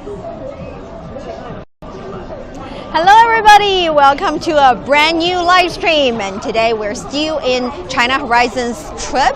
Hello everybody, welcome to a brand new live stream, and today we're still in China Horizons trip.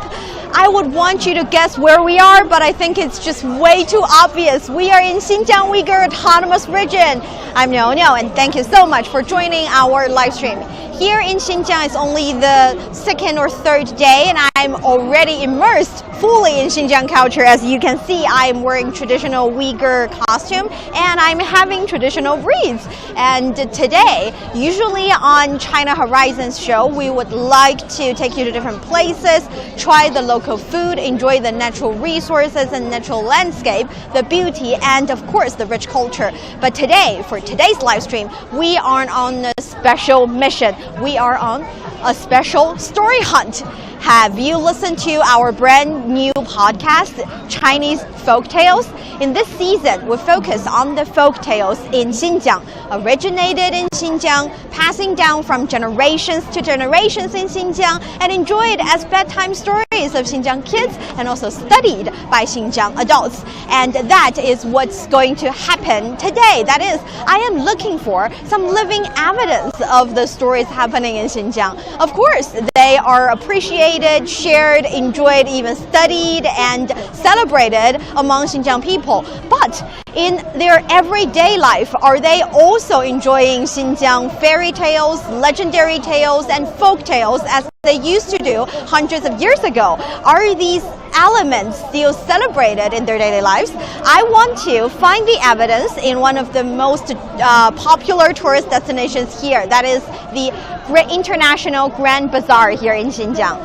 I would want you to guess where we are, but I think it's just way too obvious. We are in Xinjiang Uyghur Autonomous Region. I'm Niao, and thank you so much for joining our live stream. Here in Xinjiang is only the second or third day, and I'm already immersed fully in Xinjiang culture. As you can see, I'm wearing traditional Uyghur costume and I'm having traditional wreaths. And today, usually on China Horizons show, we would like to take you to different places, try the local food, enjoy the natural resources and natural landscape, the beauty, and of course the rich culture. But today, for today's live stream, we are on a special mission. We are on a special story hunt. Have you listened to our brand new podcast, Chinese Folk Tales? In this season, we focus on the folk tales in Xinjiang, originated in Xinjiang, passing down from generations to generations in Xinjiang, and enjoyed as bedtime stories of Xinjiang kids and also studied by Xinjiang adults. And that is what's going to happen today. That is, I am looking for some living evidence of the stories happening in Xinjiang. Of course, they are appreciated, shared, enjoyed, even studied and celebrated among Xinjiang people. But in their everyday life, are they also enjoying Xinjiang fairy tales, legendary tales, and folk tales as they used to do hundreds of years ago? Are these elements still celebrated in their daily lives? I want to find the evidence in one of the most popular tourist destinations here. That is the International Grand Bazaar here in Xinjiang.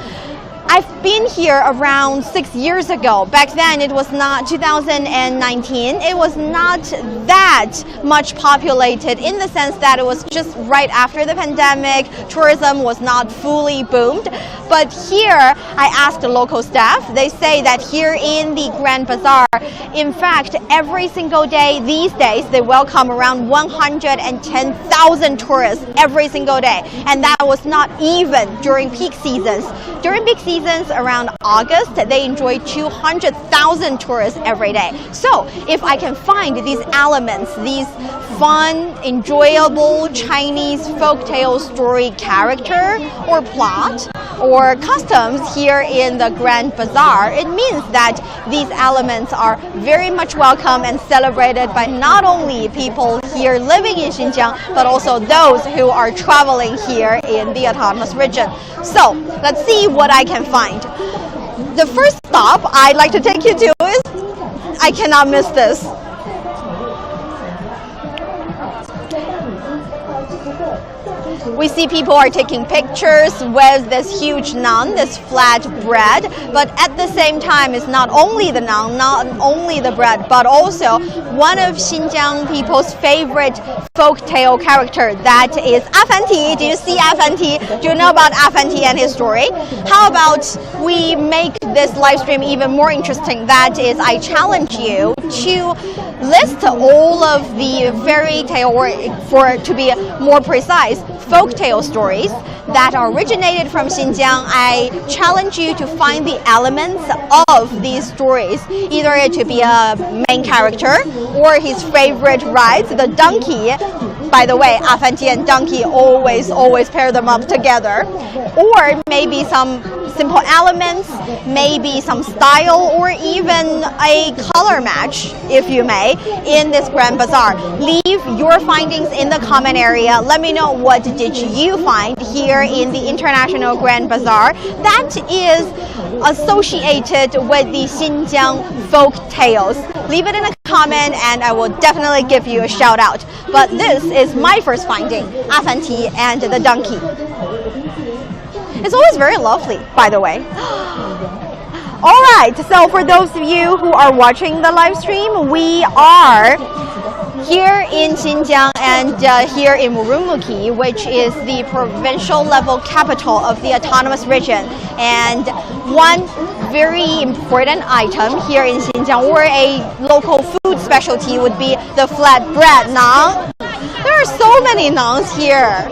I've been here around 6 years ago. Back then it was not 2019. It was not that much populated in the sense that it was just right after the pandemic. Tourism was not fully boomed. But here I asked the local staff. They say that here in the Grand Bazaar, in fact, every single day these days they welcome around 110,000 tourists every single day. And that was not even during peak seasons. During peak seasons, around August, they enjoy 200,000 tourists every day. So if I can find these elements, these fun, enjoyable Chinese folktale story character or plot or customs here in the Grand Bazaar, it means that these elements are very much welcome and celebrated by not only people here living in Xinjiang, but also those who are traveling here in the autonomous region. So let's see what I can find. The first stop I'd like to take you to is, I cannot miss this. We see people are taking pictures with this huge naan, this flat bread, but at the same time it's not only the naan, not only the bread, but also one of Xinjiang people's favorite folktale character, that is Afanti. Do you see Afanti? Do you know about Afanti and his story? How about we make this live stream even more interesting? That is, I challenge you to list all of the fairy tale, or for to be more precise, folktale stories that are originated from Xinjiang. I challenge you to find the elements of these stories, either to be a main character or his favorite rides, the donkey. By the way, Afanti and donkey always pair them up together. Or maybe some simple elements, maybe some style, or even a color match, if you may, in this Grand Bazaar. Leave your findings in the comment area. Let me know what did you find here in the International Grand Bazaar that is associated with the Xinjiang folk tales. Leave it in a comment and I will definitely give you a shout out. But this is my first finding, Afanti and the donkey. It's always very lovely, by the way. Alright, so for those of you who are watching the live stream, we are here in Xinjiang and here in Urumqi, which is the provincial level capital of the autonomous region. And one very important item here in Xinjiang, or a local food specialty, would be the flatbread naan. There are so many naans here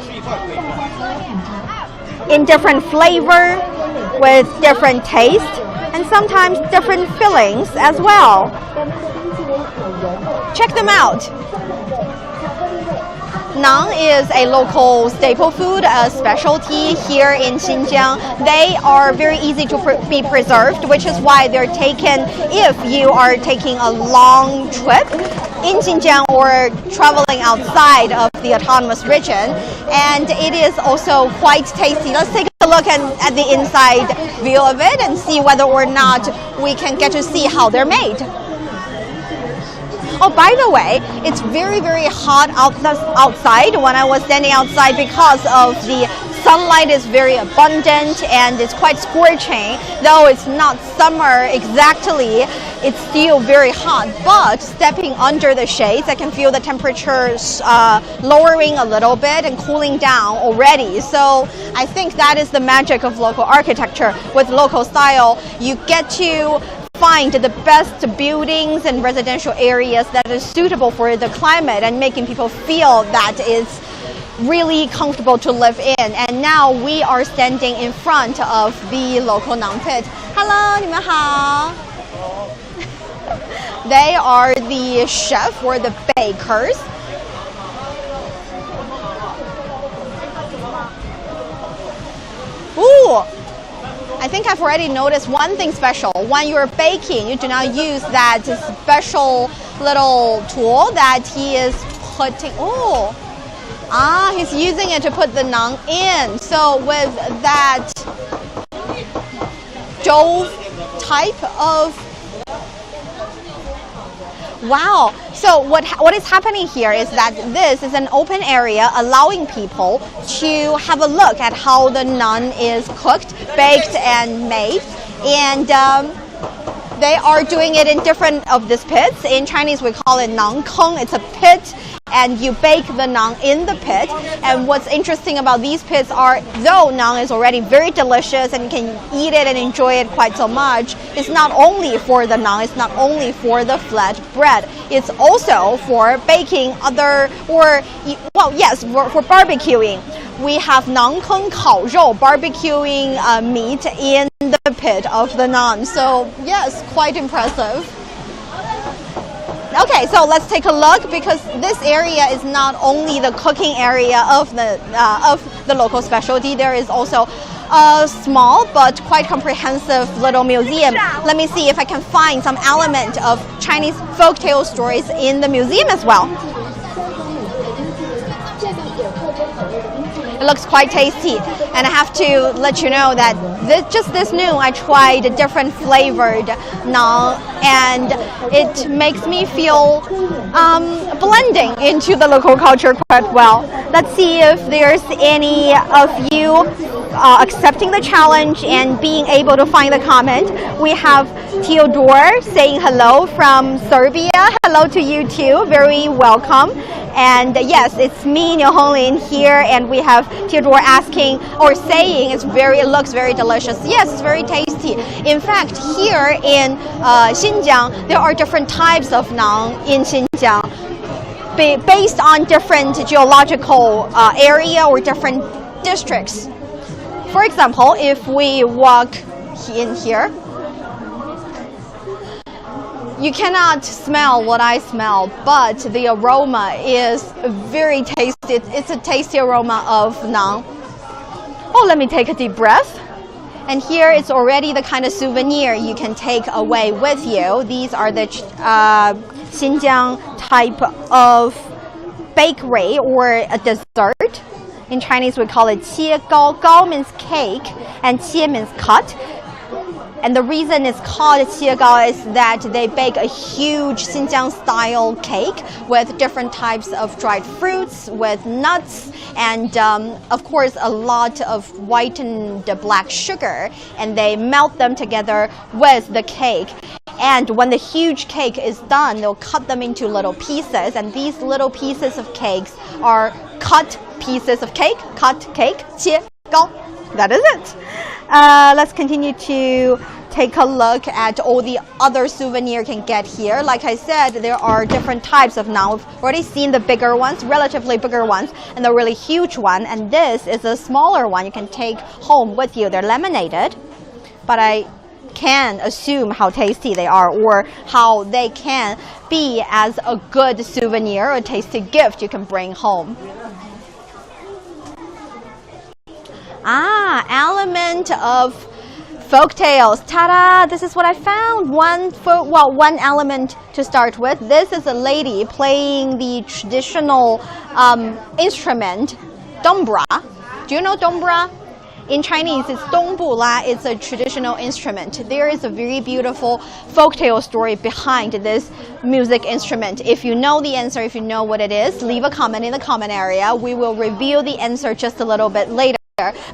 in different flavor, with different taste, and sometimes different fillings as well. Check them out. Naan is a local staple food, a specialty here in Xinjiang. They are very easy to be preserved, which is why they're taken if you are taking a long trip in Xinjiang or traveling outside of the autonomous region. And it is also quite tasty. Let's take a look at the inside view of it and see whether or not we can get to see how they're made. Oh, by the way, it's very, very hot outside when I was standing outside because of the sunlight is very abundant and it's quite scorching. Though it's not summer exactly, it's still very hot. But stepping under the shades, I can feel the temperatures lowering a little bit and cooling down already. So I think that is the magic of local architecture. With local style, you get to find the best buildings and residential areas that are suitable for the climate and making people feel that it's really comfortable to live in. And now we are standing in front of the local Naan pit. Hello, 你们好. They are the chef or the bakers. Ooh! I think I've already noticed one thing special. When you're baking, you do not use that special little tool that he is putting. Oh, he's using it to put the naan in. So with that stove type of. Wow. So what is happening here is that this is an open area allowing people to have a look at how the naan is cooked, baked, and made. And they are doing it in different of these pits. In Chinese, we call it naan keng. It's a pit, and you bake the naan in the pit. And what's interesting about these pits are, though naan is already very delicious and you can eat it and enjoy it quite so much, it's not only for the naan, it's not only for the flat bread. It's also for baking other, or, well, yes, for barbecuing. We have naan keng kao rou, barbecuing meat in the pit of the naan. So yes, quite impressive. Okay, so let's take a look, because this area is not only the cooking area of the local specialty. There is also a small but quite comprehensive little museum. Let me see if I can find some element of Chinese folktale stories in the museum as well. It looks quite tasty, and I have to let you know that just this noon I tried a different flavored naan, and it makes me feel blending into the local culture quite well. Let's see if there's any of you accepting the challenge and being able to find the comment. We have Theodore saying hello from Serbia. Hello to you too, very welcome. And yes, it's me, Nyohonglin, here, and we have Theodore asking or saying it looks very delicious. Yes, it's very tasty. In fact, here in Xinjiang, there are different types of naan in Xinjiang based on different geological area or different districts. For example, if we walk in here, you cannot smell what I smell, but the aroma is very tasty. It's a tasty aroma of naan. Oh, let me take a deep breath. And here it's already the kind of souvenir you can take away with you. These are the Xinjiang type of bakery or a dessert. In Chinese, we call it 切糕. Gao means cake, and 切 means cut. And the reason it's called 切糕 is that they bake a huge Xinjiang-style cake with different types of dried fruits, with nuts, and of course a lot of whitened black sugar. And they melt them together with the cake. And when the huge cake is done, they'll cut them into little pieces. And these little pieces of cakes are cut pieces of cake, cut cake, 切糕. That is it. Let's continue to take a look at all the other souvenirs you can get here. Like I said, there are different types of naan. We've already seen the bigger ones, relatively bigger ones, and the really huge one. And this is a smaller one you can take home with you. They're laminated, but I can assume how tasty they are or how they can be as a good souvenir or a tasty gift you can bring home. Element of folk tales. Ta-da! This is what I found. One element to start with. This is a lady playing the traditional instrument, dombra. Do you know dombra? In Chinese, it's dongbula. It's a traditional instrument. There is a very beautiful folktale story behind this music instrument. If you know the answer, if you know what it is, leave a comment in the comment area. We will reveal the answer just a little bit later.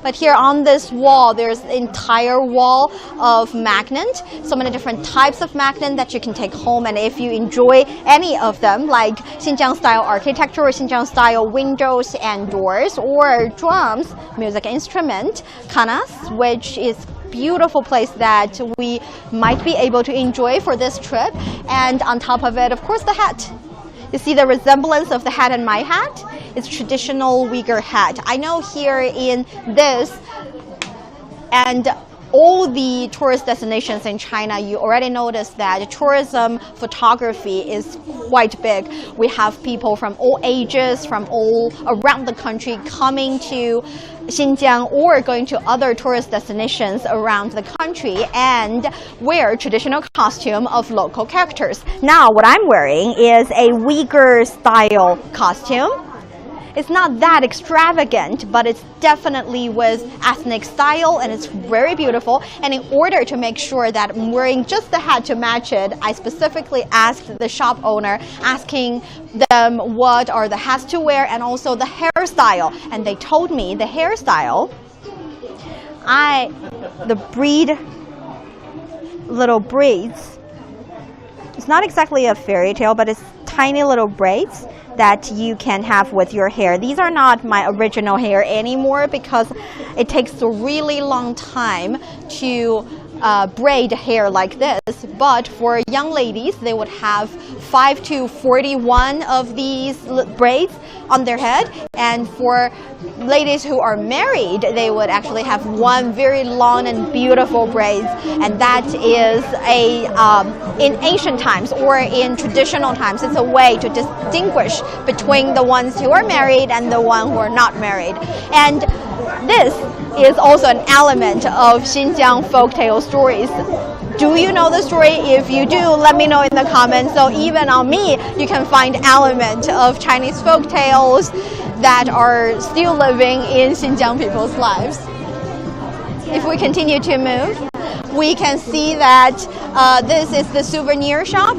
But here on this wall, there's an entire wall of magnet, so many different types of magnet that you can take home. And if you enjoy any of them, like Xinjiang style architecture or Xinjiang style windows and doors, or drums, music instrument, kanas, which is beautiful place that we might be able to enjoy for this trip. And on top of it, of course, the hat. You see the resemblance of the hat and my hat? It's traditional Uyghur hat. I know here in this and all the tourist destinations in China, you already noticed that tourism photography is quite big. We have people from all ages, from all around the country coming to Xinjiang or going to other tourist destinations around the country and wear traditional costume of local characters. Now what I'm wearing is a Uyghur style costume. It's not that extravagant, but it's definitely with ethnic style and it's very beautiful. And in order to make sure that I'm wearing just the hat to match it, I specifically asked the shop owner, asking them what are the hats to wear and also the hairstyle. And they told me the hairstyle, little braids. It's not exactly a fairy tale, but it's tiny little braids that you can have with your hair. These are not my original hair anymore because it takes a really long time to braid hair like this. But for young ladies, they would have 5 to 41 of these braids on their head. And for ladies who are married, they would actually have one very long and beautiful braids. And that is in ancient times or in traditional times, it's a way to distinguish between the ones who are married and the ones who are not married. And this is also an element of Xinjiang folktale stories. Do you know the story? If you do, let me know in the comments. So even on me, you can find element of Chinese folktales that are still living in Xinjiang people's lives. If we continue to move, we can see that this is the souvenir shop.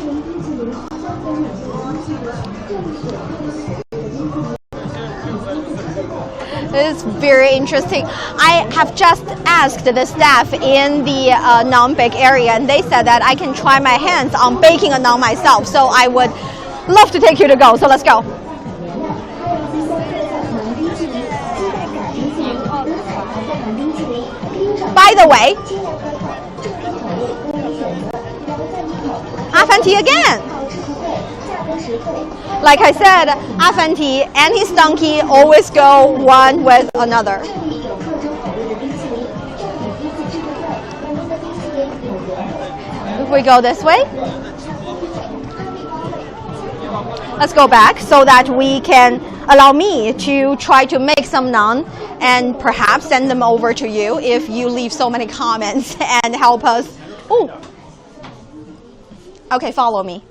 It's very interesting. I have just asked the staff in the naan bake area, and they said that I can try my hands on baking a naan myself. So I would love to take you to go. So let's go. By the way, Afanti again. Like I said, Afanti and his donkey always go one with another. If we go this way, let's go back so that we can allow me to try to make some naan and perhaps send them over to you if you leave so many comments and help us. Ooh. Okay, follow me.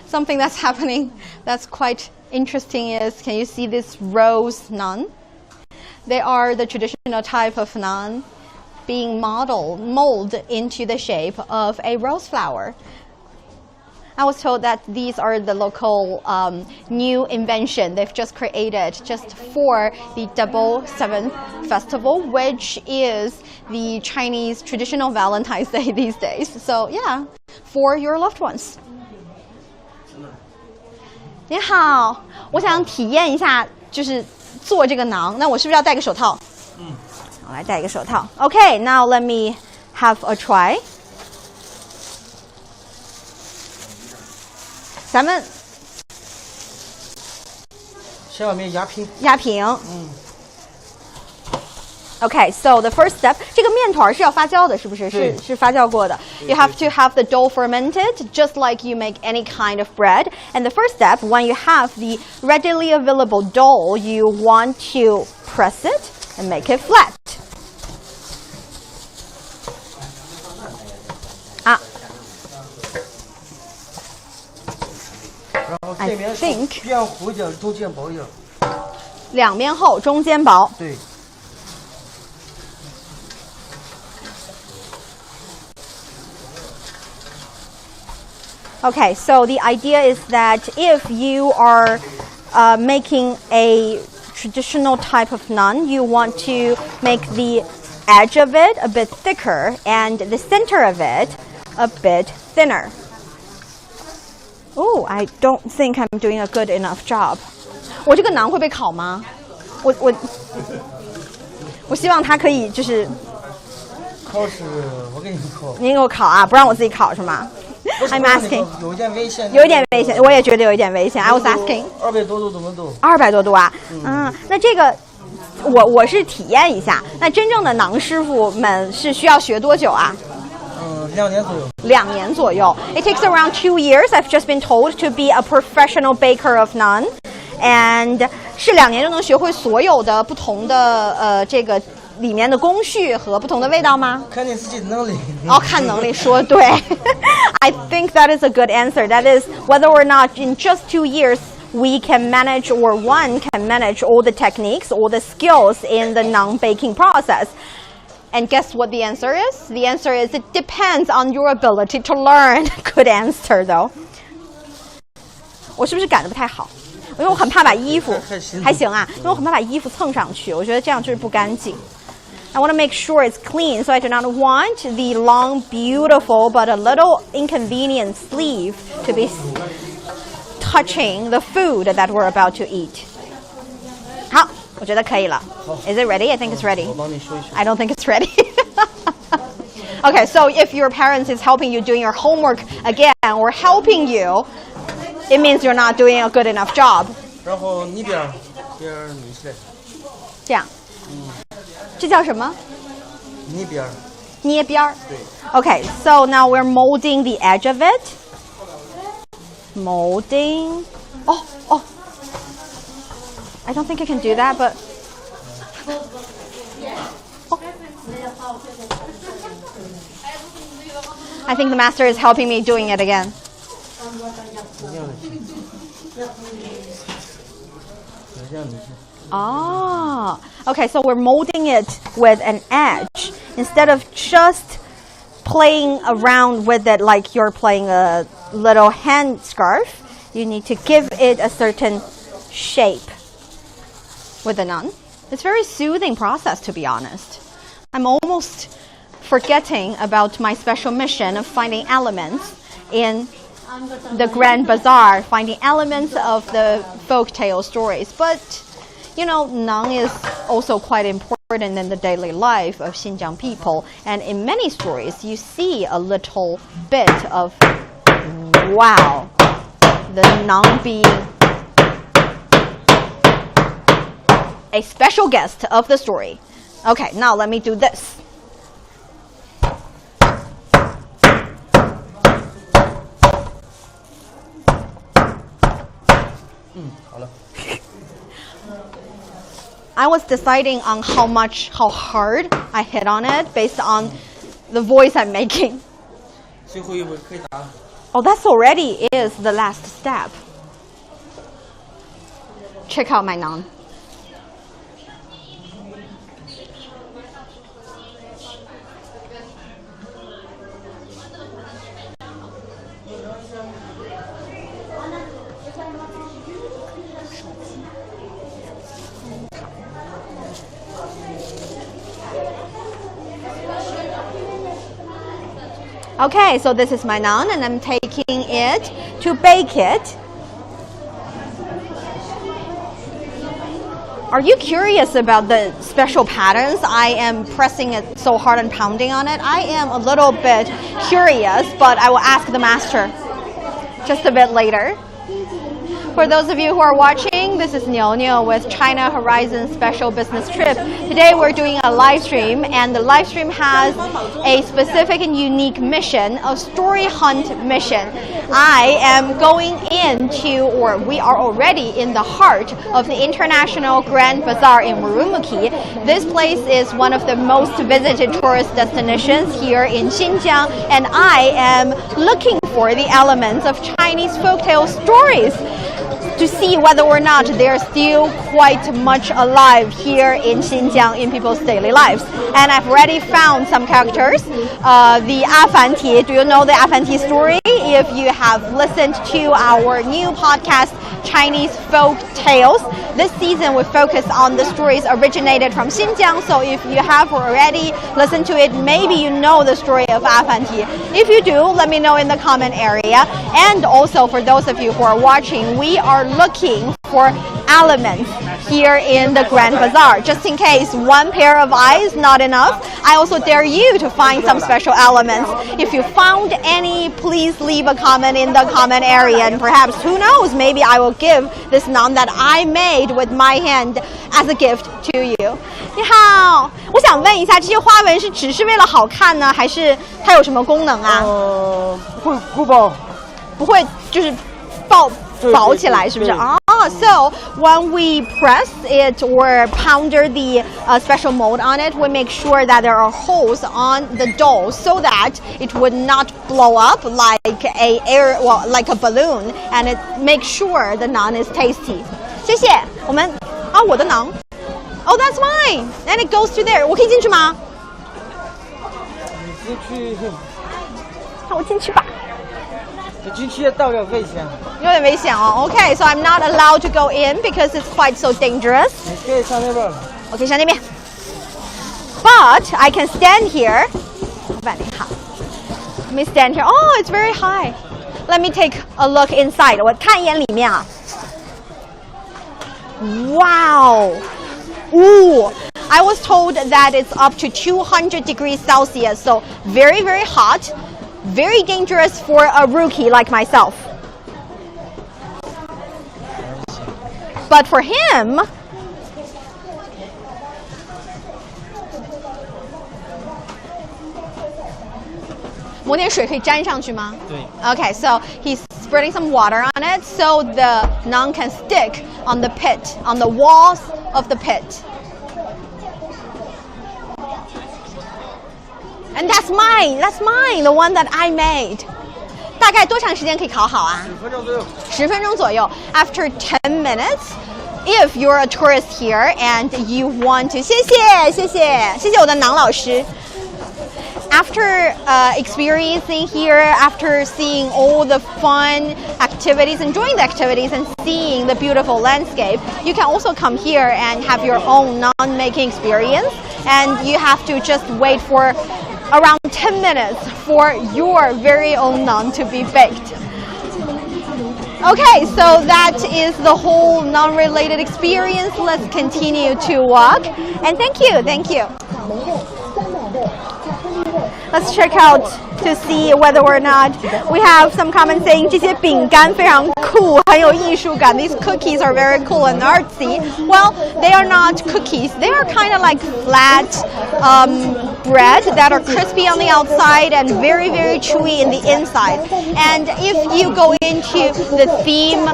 Something that's happening that's quite interesting is, can you see this rose naan? They are the traditional type of naan being molded into the shape of a rose flower. I was told that these are the local new invention they've just created just for the Double 7th Festival, which is the Chinese traditional Valentine's Day these days. So yeah, for your loved ones. 你好，我想体验一下，就是做这个馕。那我是不是要戴个手套？我来戴一个手套。Okay, now let me have a try. 咱们小面压平。压平。Okay, so the first step, 这个面团是要发酵的，是不是？是发酵过的。You have to have the dough fermented, just like you make any kind of bread. And the first step, when you have the readily available dough, you want to press it and make it flat. 啊。然后这边 think 边厚点，中间薄一点。两边厚，中间薄。对。Okay, so the idea is that if you are making a traditional type of naan, you want to make the edge of it a bit thicker and the center of it a bit thinner. Oh, I don't think I'm doing a good enough job. 我这个馕会被烤吗？我希望它可以就是烤是我给你烤。您给我烤啊，不让我自己烤是吗？I'm asking. 有一点危险。有一点危险，我也觉得有一点危险。I was asking. 200多度怎么度？200多度啊？那这个我是体验一下。那真正的馕师傅们是需要学多久啊？2年左右。2年左右。It takes around 2 years. I've just been told to be a professional baker of naan, and 是2年就能学会所有的不同的这个。里面的工序和不同的味道吗？看你自己的能力。看能力，说对。I think that is a good answer. That is whether or not in just 2 years we can manage or one can manage all the techniques, all the skills in the naan baking process. And guess what the answer is? The answer is it depends on your ability to learn. Good answer, though. 我是不是擀得不太好？因为我很怕把衣服还行啊，因为我很怕把衣服蹭上去，我觉得这样就是不干净。I want to make sure it's clean, so I do not want the long, beautiful, but a little inconvenient sleeve to be touching the food that we're about to eat. 好，我觉得可以了。Is it ready? I think it's ready. I don't think it's ready. Okay, so if your parents is helping you doing your homework again or helping you, it means you're not doing a good enough job. 然后你边捋起来。这样。这叫什么？捏边儿。捏边儿。对。Okay, so now we're molding the edge of it. Molding. Oh. I don't think I can do that, but. Oh. I think the master is helping me doing it again. Ah, okay, so we're molding it with an edge. Instead of just playing around with it like you're playing a little hand scarf, you need to give it a certain shape with the naan. It's a very soothing process, to be honest. I'm almost forgetting about my special mission of finding elements in the Grand Bazaar, finding elements of the folktale stories. But you know, naan is also quite important in the daily life of Xinjiang people. And in many stories, you see a little bit of, wow, the naan being a special guest of the story. Okay, now let me do this. I was deciding on how hard I hit on it based on the voice I'm making. Oh, that's already is the last step. Check out my naan. Okay, so this is my naan and I'm taking it to bake it. Are you curious about the special patterns? I am pressing it so hard and pounding on it. I am a little bit curious, but I will ask the master just a bit later. For those of you who are watching, this is Niu with China Horizon Special Business Trip. Today we're doing a live stream, and the live stream has a specific and unique mission, a story hunt mission. I am going into, or we are already in the heart of the International Grand Bazaar in Urumqi. This place is one of the most visited tourist destinations here in Xinjiang, and I am looking for the elements of Chinese folktale stories to see whether or not they're still quite much alive here in Xinjiang in people's daily lives. And I've already found some characters. The Afanti, do you know the Afanti story? If you have listened to our new podcast, Chinese Folk Tales, this season we focus on the stories originated from Xinjiang. So if you have already listened to it, maybe you know the story of Afanti. If you do, let me know in the comment area. And also for those of you who are watching, we are looking for elements here in the Grand Bazaar. Just in case one pair of eyes not enough, I also dare you to find some special elements. If you found any, please leave a comment in the comment area, and perhaps, who knows, maybe I will give this naan that I made with my hand as a gift to you. 你好，我想问一下，这些花纹是只是为了好看呢，还是它有什么功能啊？会固保，不会就是包起来，是不是啊？So when we press it or powder the special mold on it, we make sure that there are holes on the dough so that it would not blow up like like a balloon, and it makes sure the naan is tasty. 谢谢。我们我的馕。Oh, that's mine. And it goes through there. 我可以进去吗？你进去。那我进去吧。进去到有危险。有点危险哦。Okay, so I'm not allowed to go in because it's quite so dangerous. 你可以上那边。我可以上那边。But I can stand here. 万里好。Let me stand here. Oh, it's very high. Let me take a look inside. 我看一眼里面啊。Wow. Ooh. I was told that it's up to 200 degrees Celsius, so very, very hot. Very dangerous for a rookie like myself. But for him, Okay, so he's spreading some water on it so the naan can stick on the pit, on the walls of the pit. And that's mine, the one that I made. 大概多长时间可以烤好啊？10分钟左右。10分钟左右。After 10 minutes, if you're a tourist here and you want to, 谢谢我的馕老师。After experiencing here, after seeing all the fun activities, enjoying the activities and seeing the beautiful landscape, you can also come here and have your own naan making experience, and you have to just wait for around 10 minutes for your very own naan to be baked. Okay, so that is the whole naan-related experience. Let's continue to walk. And thank you. Let's check out to see whether or not we have some comments saying 这些饼干非常酷，很有艺术感. These cookies are very cool and artsy. Well, they are not cookies. They are kind of like flat bread that are crispy on the outside and very, very chewy in the inside. And if you go into the theme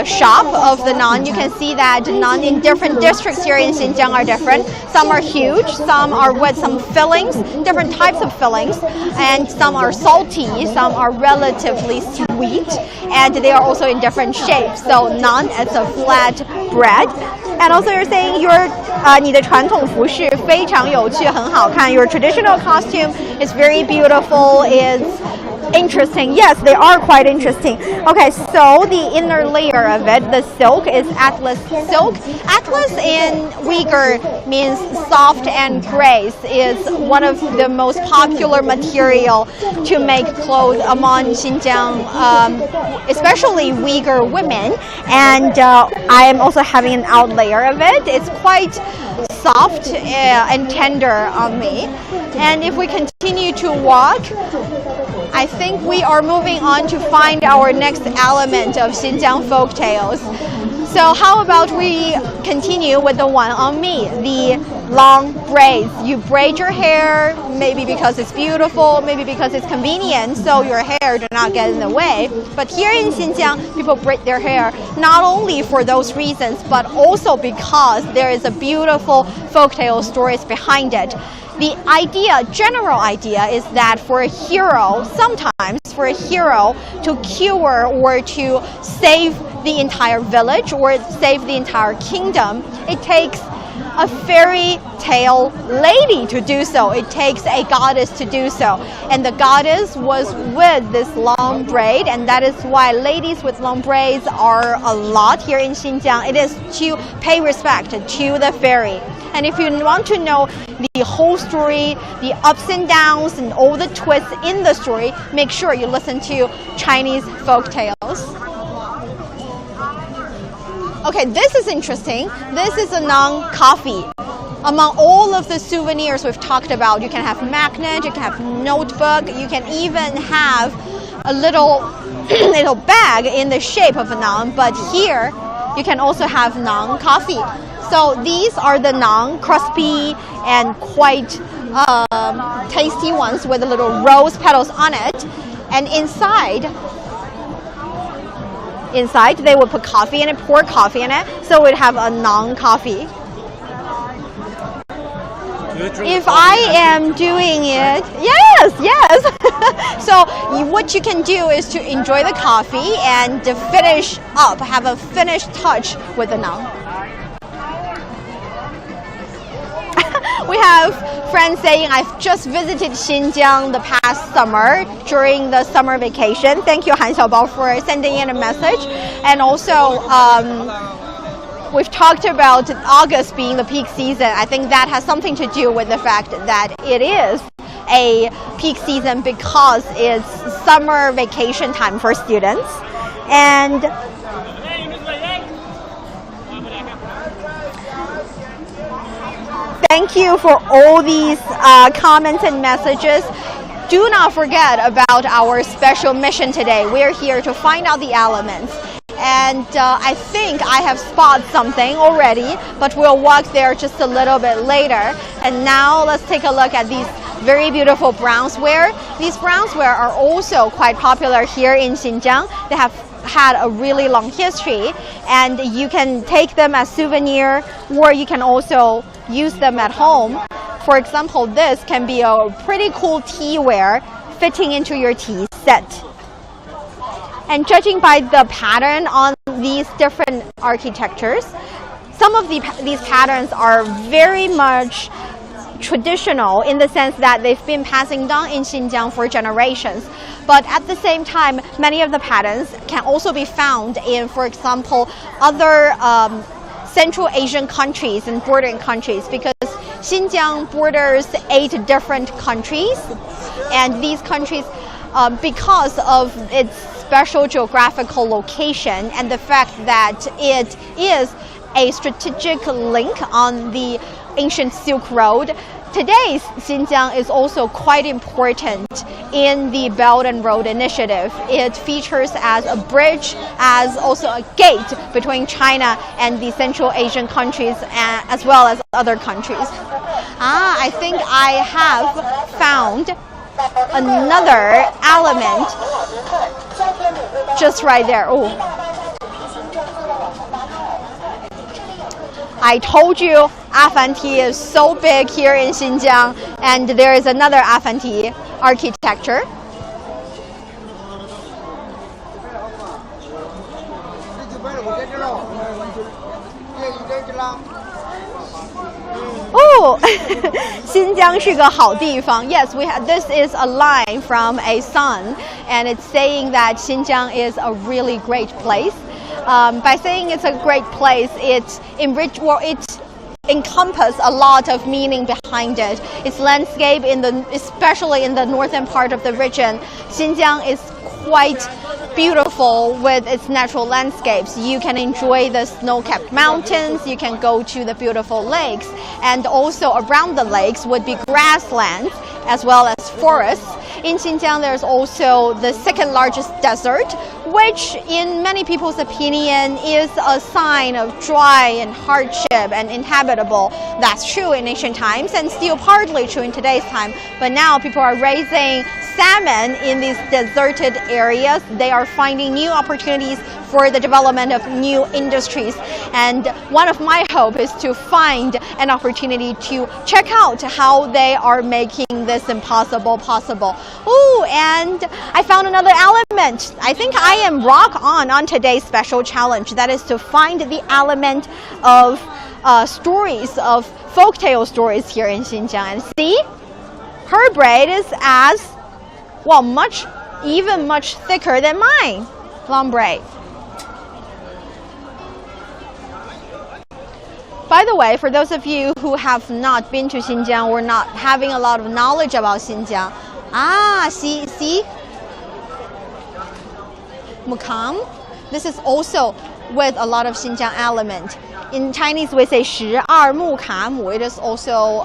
shop of the naan, you can see that naan in different districts here in Xinjiang are different. Some are huge, some are with some fillings, different types of fillings, and some are salty, some are relatively sweet, and they are also in different shapes. So naan is a flat bread. And also you're saying你的传统服饰非常有趣，很好看. Your traditional costume is very beautiful, is interesting. Yes, they are quite interesting. Okay, so the inner layer of it, the silk, is atlas silk. Atlas in Uyghur means soft and grace, is one of the most popular material to make clothes among Xinjiang, especially Uyghur women. And I am also having an out layer of it. It's quite soft and tender on me. And if we continue to walk, I I think we are moving on to find our next element of Xinjiang folk tales. So how about we continue with the one on me, the long braids. You braid your hair, maybe because it's beautiful, maybe because it's convenient, so your hair do not get in the way. But here in Xinjiang, people braid their hair not only for those reasons, but also because there is a beautiful folktale stories behind it. The idea, general idea, is that for a hero, sometimes for a hero to cure or to save the entire village or save the entire kingdom, it takes a fairy tale lady to do so. It takes a goddess to do so. And the goddess was with this long braid, and that is why ladies with long braids are a lot here in Xinjiang. It is to pay respect to the fairy. And if you want to know the whole story, the ups and downs, and all the twists in the story, make sure you listen to Chinese folk tales. Okay, this is interesting. This is a non-coffee. Among all of the souvenirs we've talked about, you can have magnet, you can have notebook, you can even have a little bag in the shape of a naan, but here you can also have non-coffee. So these are the naan, crispy and quite tasty ones with the little rose petals on it. And inside they would put coffee in it, pour coffee in it, so we'd have a non-coffee. If I am doing it, yes. So what you can do is to enjoy the coffee and to finish up, have a finished touch with the naan. We have friends saying, I've just visited Xinjiang the past summer during the summer vacation. Thank you, Han Xiaobao, for sending in a message. And also, we've talked about August being the peak season. I think that has something to do with the fact that it is a peak season because it's summer vacation time for students. And thank you for all these comments and messages. Do not forget about our special mission today. We're here to find out the elements. And I think I have spotted something already, but we'll walk there just a little bit later. And now let's take a look at these very beautiful bronzeware. These bronzeware are also quite popular here in Xinjiang. They have had a really long history, and you can take them as souvenir, or you can also use them at home. For example, this can be a pretty cool teaware fitting into your tea set. And judging by the pattern on these different architectures, some of these patterns are very much traditional in the sense that they've been passing down in Xinjiang for generations. But at the same time, many of the patterns can also be found in, for example, other Central Asian countries and bordering countries, because Xinjiang borders 8 different countries, and these countries, because of its special geographical location and the fact that it is a strategic link on the ancient Silk Road, today's Xinjiang is also quite important in the Belt and Road Initiative. It features as a bridge, as also a gate between China and the Central Asian countries, as well as other countries. I think I have found another element just right there. Oh, I told you Afanti is so big here in Xinjiang, and there is another Afanti architecture. Oh, Xinjiang 是个好地方. Yes, this is a line from a song, and it's saying that Xinjiang is a really great place. By saying it's a great place, it encompasses a lot of meaning behind it. Its landscape, especially in the northern part of the region, Xinjiang is quite beautiful with its natural landscapes. You can enjoy the snow-capped mountains, you can go to the beautiful lakes, and also around the lakes would be grasslands as well as forests. In Xinjiang, there's also the second largest desert, which in many people's opinion is a sign of dry and hardship and inhabitable. That's true in ancient times and still partly true in today's time. But now people are raising salmon in these deserted areas. They are finding new opportunities for the development of new industries. And one of my hope is to find an opportunity to check out how they are making this impossible possible. Ooh, and I found another element. I think I am rock on today's special challenge. That is to find the element of stories, of folktale stories here in Xinjiang. And see, her braid is even much thicker than mine. Long braid. By the way, for those of you who have not been to Xinjiang or not having a lot of knowledge about Xinjiang, see, mukam. This is also with a lot of Xinjiang element. In Chinese, we say 12木卡姆. It is also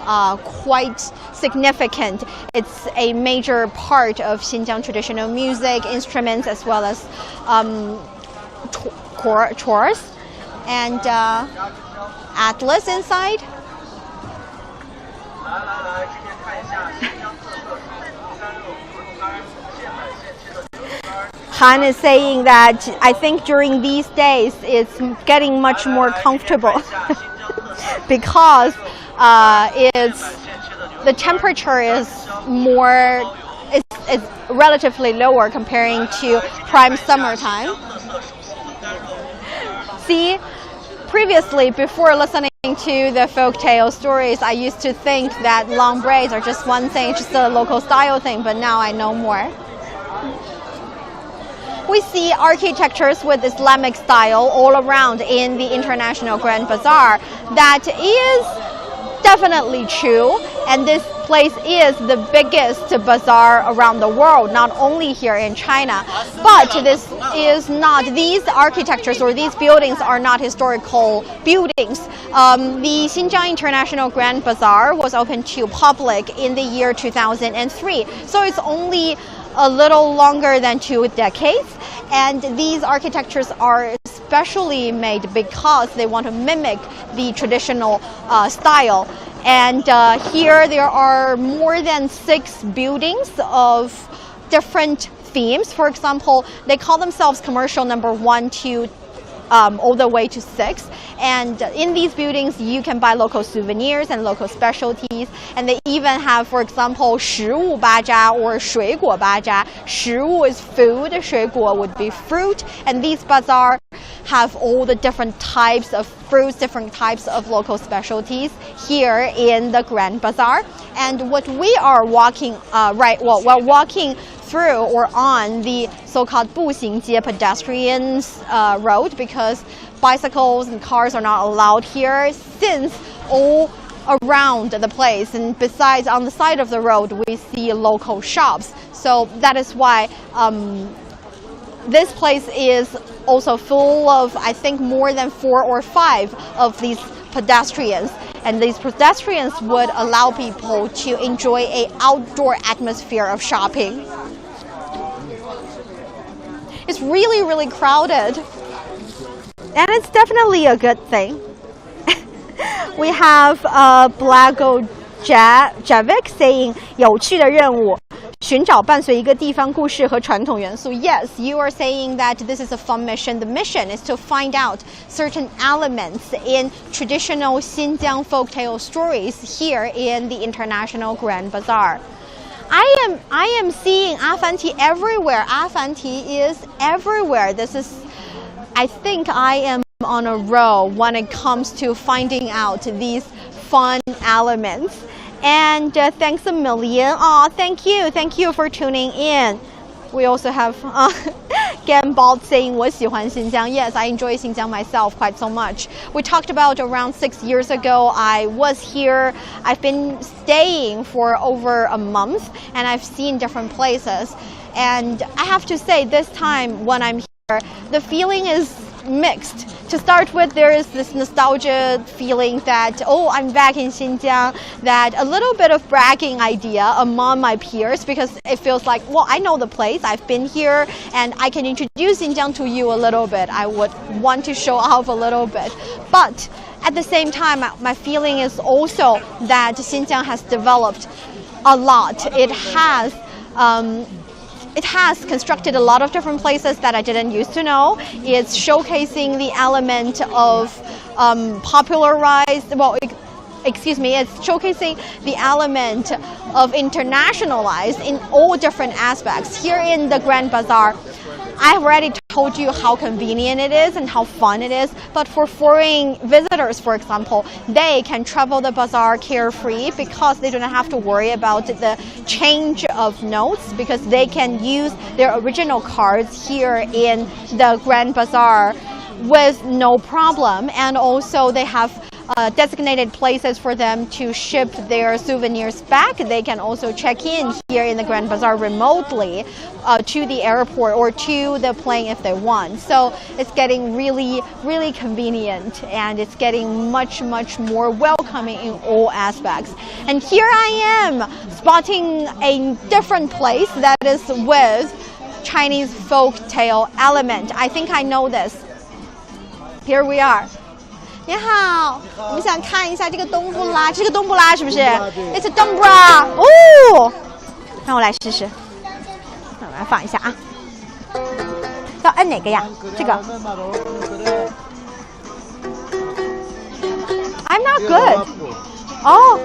quite significant. It's a major part of Xinjiang traditional music, instruments, as well as chorus. And atlas inside. Han is saying that I think during these days it's getting much more comfortable because the temperature is relatively lower comparing to prime summertime. See, previously, before listening to the folktale stories, I used to think that long braids are just one thing, just a local style thing, but now I know more. We see architectures with Islamic style all around in the International Grand Bazaar. That is definitely true, and this place is the biggest bazaar around the world, not only here in China. But these architectures or these buildings are not historical buildings. The Xinjiang International Grand Bazaar was opened to public in the year 2003, so it's only a little longer than 2 decades. And these architectures are especially made because they want to mimic the traditional style. And here there are more than 6 buildings of different themes. For example, they call themselves commercial number 1, 2, all the way to 6. And in these buildings, you can buy local souvenirs and local specialties. And they even have, for example, 食物巴扎 or 水果巴扎. 食物 is food, 水果 would be fruit. And these bazaar have all the different types of fruits, different types of local specialties here in the Grand Bazaar. And what we are walking, we're walking through or on the so-called 步行街 pedestrians road, because bicycles and cars are not allowed here since all around the place. And besides, on the side of the road, we see local shops. So that is why this place is also full of, I think, more than 4 or 5 of these pedestrians. And these pedestrians would allow people to enjoy an outdoor atmosphere of shopping. It's really, really crowded. And it's definitely a good thing. We have Blago Javik saying 有趣的任务寻找伴随一个地方故事和传统元素. Yes, you are saying that this is a fun mission. The mission is to find out certain elements in traditional Xinjiang folktale stories here in the International Grand Bazaar. I am seeing Afanti everywhere. Afanti is everywhere. I think I am on a roll when it comes to finding out these fun elements. And thanks a million. Oh, thank you for tuning in. We also have Gambald saying 我喜欢新疆. Yes, I enjoy Xinjiang myself quite so much. We talked about around 6 years ago. I was here. I've been staying for over a month, and I've seen different places. And I have to say, this time when I'm here, the feeling is mixed. To start with, there is this nostalgia feeling that, oh, I'm back in Xinjiang, that a little bit of bragging idea among my peers, because it feels like, well, I know the place, I've been here, and I can introduce Xinjiang to you a little bit. I would want to show off a little bit. But at the same time, my feeling is also that Xinjiang has developed a lot. It has constructed a lot of different places that I didn't used to know. It's showcasing the element of it's showcasing the element of internationalized in all different aspects. Here in the Grand Bazaar, I've already told you how convenient it is and how fun it is, but for foreign visitors, for example, they can travel the bazaar carefree because they don't have to worry about the change of notes, because they can use their original cards here in the Grand Bazaar with no problem. And also they have designated places for them to ship their souvenirs back. They can also check in here in the Grand Bazaar remotely to the airport or to the plane if they want. So it's getting really, really convenient, and it's getting much, much more welcoming in all aspects. And here I am spotting a different place that is with Chinese folk tale element. I think I know this. Here we are. 你好，我们想看一下这个冬不拉，这个冬不拉是不是 ？It's a dombra。哦，让我来试试。那我来放一下啊。要摁哪个呀？这个。I'm not good。哦。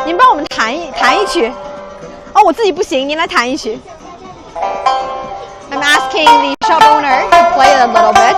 您帮我们弹一曲。 哦，我自己不行，您来弹一曲。I'm asking the shop owner to play it a little bit.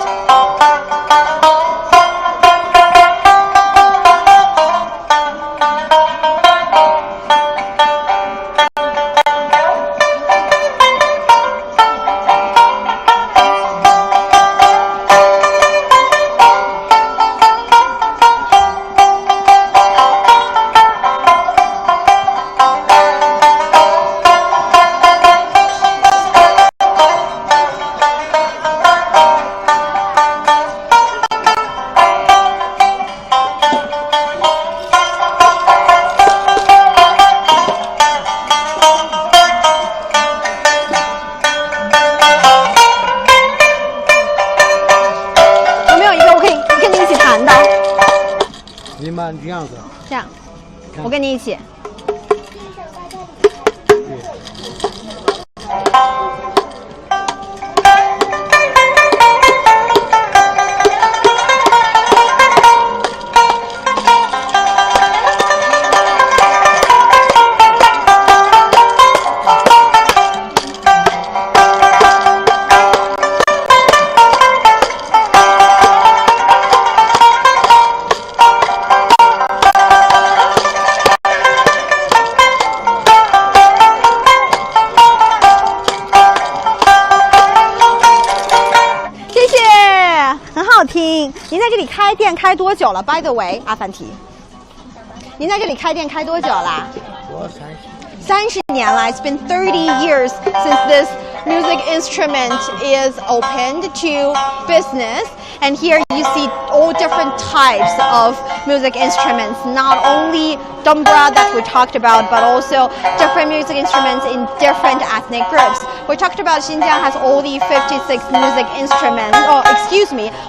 这样子，这样，我跟你一起。您在这里开店开多久了 ？By the way， 阿凡提，您在这里开店开多久了？我30年了。It's been 30 years since this music instrument is opened to business. And here you see all different types of music instruments, not only dombra that we talked about, but also different music instruments in different ethnic groups. We talked about Xinjiang has all the 56 music instruments,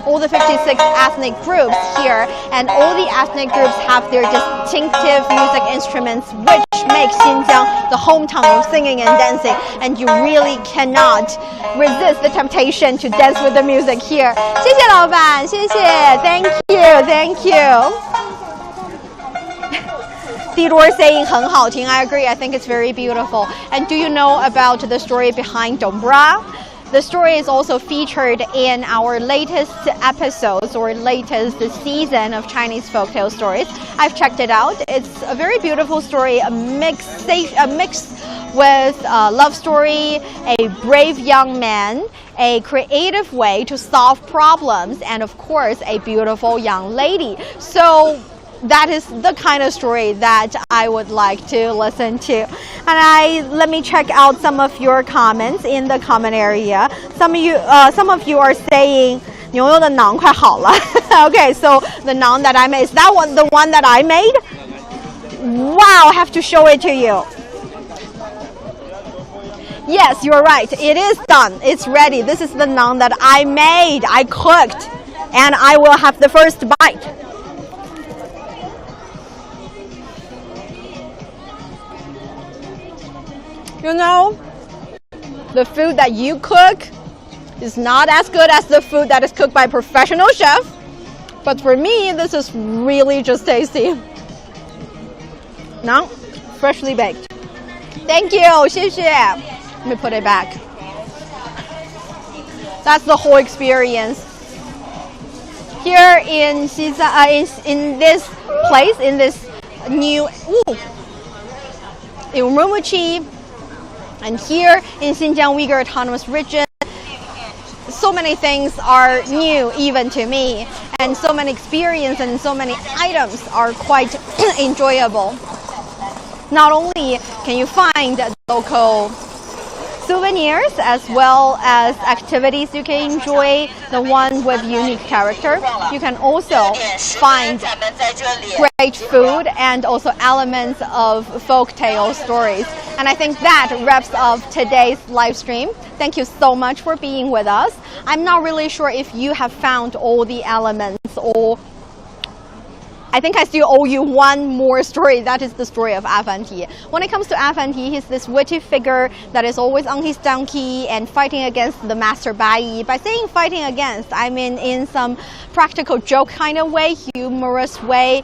all the 56 ethnic groups here, and all the ethnic groups have their distinctive music instruments, which makes Xinjiang the hometown of singing and dancing, and you really cannot resist the temptation to dance with the music here. 谢谢老板，谢谢 ，Thank you，Thank you。Theodore saying 很好听 I agree. I think it's very beautiful. And do you know about the story behind dombra? The story is also featured in our latest episodes or latest season of Chinese folktale stories. I've checked it out. It's a very beautiful story, a mix with a love story, a brave young man, a creative way to solve problems, and of course, a beautiful young lady. So that is the kind of story that I would like to listen to. And let me check out some of your comments in the comment area. Some of you are saying 牛牛的馕快好了. Okay, so the naan that I made, is that one the one that I made? Wow, I have to show it to you. Yes, you're right. It is done. It's ready. This is the naan that I made. I cooked. And I will have the first bite. You know, the food that you cook is not as good as the food that is cooked by a professional chef. But for me, this is really just tasty. Now, freshly baked. Thank you. 谢谢. Let me put it back. That's the whole experience. Here in Xinjiang, in this place, in this new in Urumqi, and here in Xinjiang Uyghur Autonomous Region, so many things are new even to me, and so many experiences and so many items are quite enjoyable. Not only can you find local souvenirs as well as activities you can enjoy, the one with unique character, you can also find great food and also elements of folktale stories. And I think that wraps up today's live stream. Thank you so much for being with us. I'm not really sure if you have found all the elements, or I think I still owe you one more story. That is the story of Afanti. When it comes to Afanti, he's this witty figure that is always on his donkey and fighting against the master Bai. By saying fighting against, I mean in some practical joke kind of way, humorous way,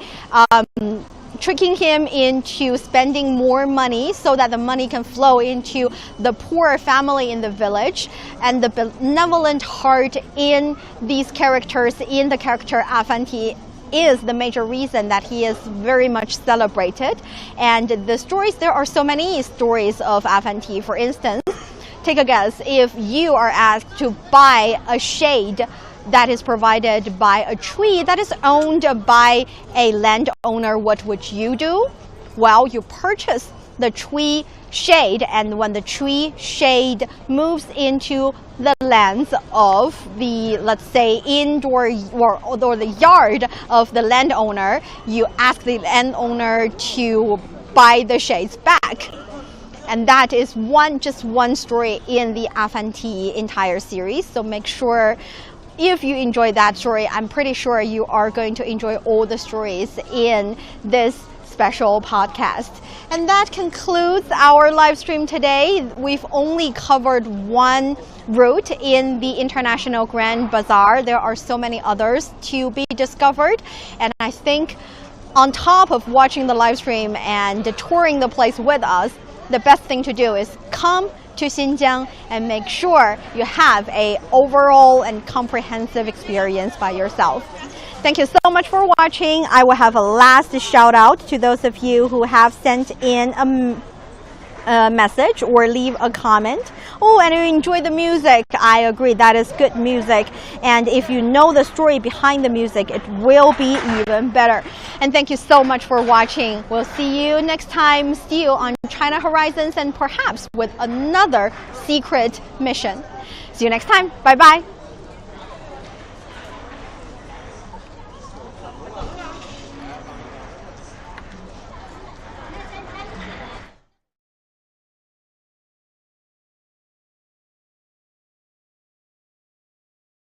tricking him into spending more money so that the money can flow into the poor family in the village. And the benevolent heart in these characters, in the character Afanti, is the major reason that he is very much celebrated. And the stories, there are so many stories of Afanti. For instance, take a guess, if you are asked to buy a shade that is provided by a tree that is owned by a landowner, what would you do? Well, you purchase the tree shade, and when the tree shade moves into the lands of the, let's say, indoor or the yard of the landowner, you ask the landowner to buy the shades back. And that is just one story in the Afanti entire series. So make sure, if you enjoy that story, I'm pretty sure you are going to enjoy all the stories in this special podcast. And that concludes our live stream today. We've only covered one route in the International Grand Bazaar. There are so many others to be discovered. And I think on top of watching the live stream and touring the place with us, the best thing to do is come to Xinjiang and make sure you have an overall and comprehensive experience by yourself. Thank you so much for watching. I will have a last shout out to those of you who have sent in a message or leave a comment. Oh, and you enjoy the music. I agree, that is good music. And if you know the story behind the music, it will be even better. And thank you so much for watching. We'll see you next time, still on China Horizons, and perhaps with another secret mission. See you next time. Bye-bye.